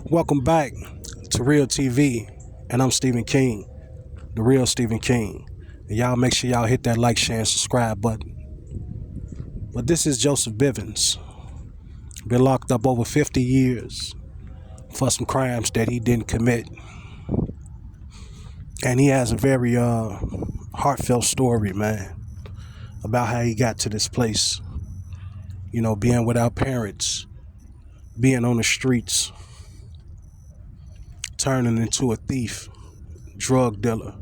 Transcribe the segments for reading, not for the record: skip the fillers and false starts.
Welcome back to Real TV, and I'm Stephen King, the real Stephen King. And y'all make sure y'all hit that like, share, and subscribe button. But this is Joseph Bivins. Been locked up over 50 years for some crimes that he didn't commit. And he has a very heartfelt story, man, about how he got to this place. You know, being without parents, being on the streets, turning into a thief, drug dealer,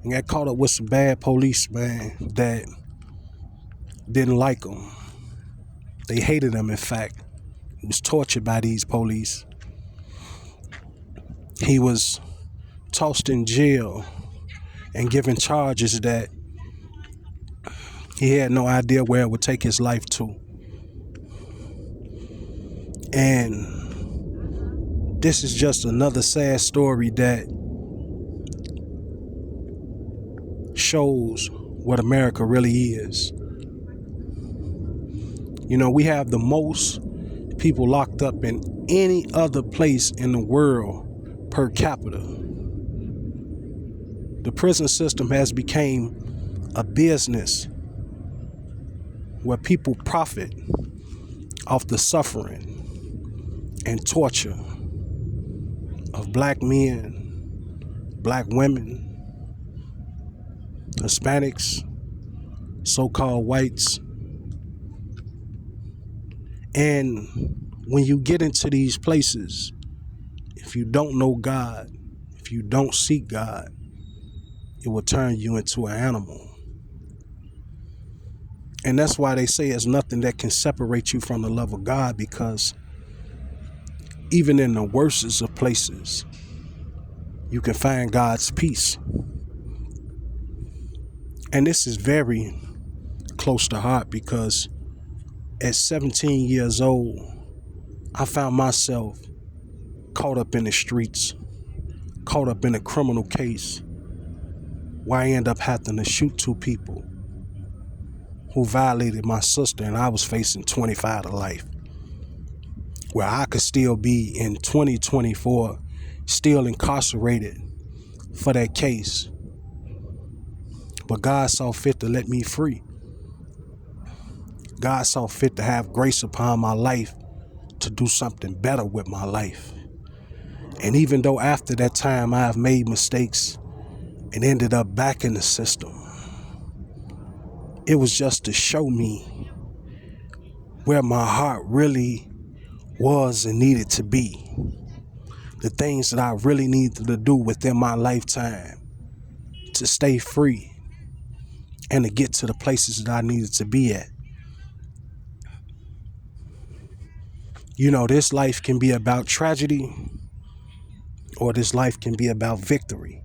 and got caught up with some bad police, man, that didn't like him. They hated him, in fact. He was tortured by these police. He was tossed in jail and given charges that he had no idea where it would take his life to. And this is just another sad story that shows what America really is. You know, we have the most people locked up in any other place in the world per capita. The prison system has become a business where people profit off the suffering and torture of black men, black women, Hispanics, so-called whites. And when you get into these places, if you don't know God, if you don't seek God, it will turn you into an animal. And that's why they say there's nothing that can separate you from the love of God, because even in the worstest of places, you can find God's peace. And this is very close to heart, because at 17 years old, I found myself caught up in the streets, caught up in a criminal case where I ended up having to shoot two people who violated my sister, and I was facing 25 to life. Where I could still be in 2024, still incarcerated for that case. But God saw fit to let me free. God saw fit to have grace upon my life to do something better with my life. And even though after that time I have made mistakes and ended up back in the system, it was just to show me where my heart really was and needed to be. The things that I really needed to do within my lifetime to stay free and to get to the places that I needed to be at. You know, this life can be about tragedy, or this life can be about victory.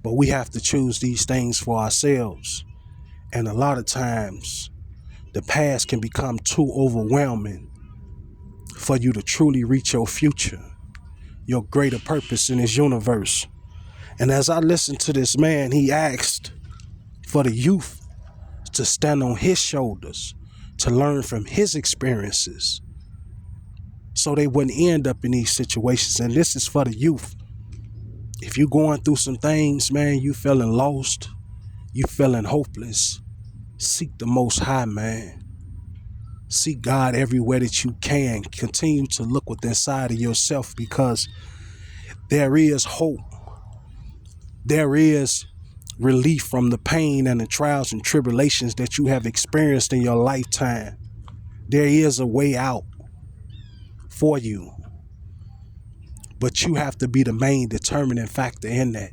But we have to choose these things for ourselves. And a lot of times, the past can become too overwhelming for you to truly reach your future, your greater purpose in this universe. And as I listened to this man, he asked for the youth to stand on his shoulders, to learn from his experiences, so they wouldn't end up in these situations. And this is for the youth. If you're going through some things, man, you feeling lost, you feeling hopeless, seek the Most High, man. Seek God everywhere that you can. Continue to look within inside of yourself, because there is hope. There is relief from the pain and the trials and tribulations that you have experienced in your lifetime. There is a way out for you. But you have to be the main determining factor in that.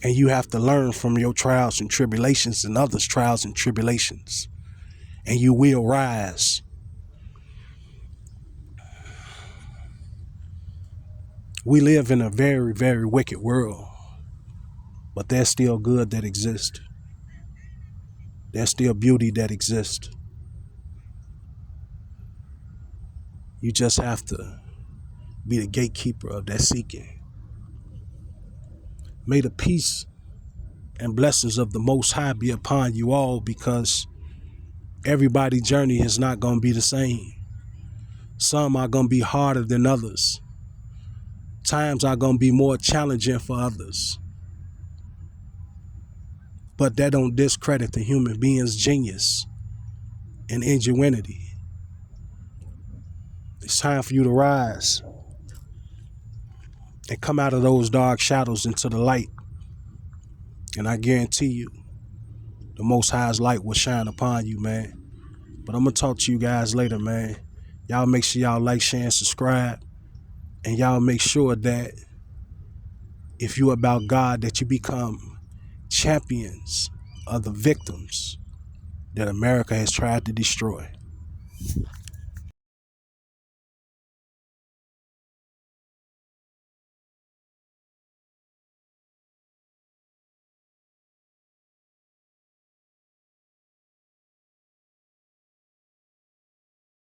And you have to learn from your trials and tribulations and others' trials and tribulations. And you will rise. We live in a very, very wicked world. But there's still good that exists. There's still beauty that exists. You just have to be the gatekeeper of that seeking. May the peace and blessings of the Most High be upon you all, because everybody's journey is not going to be the same. Some are going to be harder than others. Times are going to be more challenging for others. But that don't discredit the human being's genius and ingenuity. It's time for you to rise and come out of those dark shadows into the light. And I guarantee you, the Most High's light will shine upon you, man. But I'm going to talk to you guys later, man. Y'all make sure y'all like, share, and subscribe. And y'all make sure that if you're about God, that you become champions of the victims that America has tried to destroy.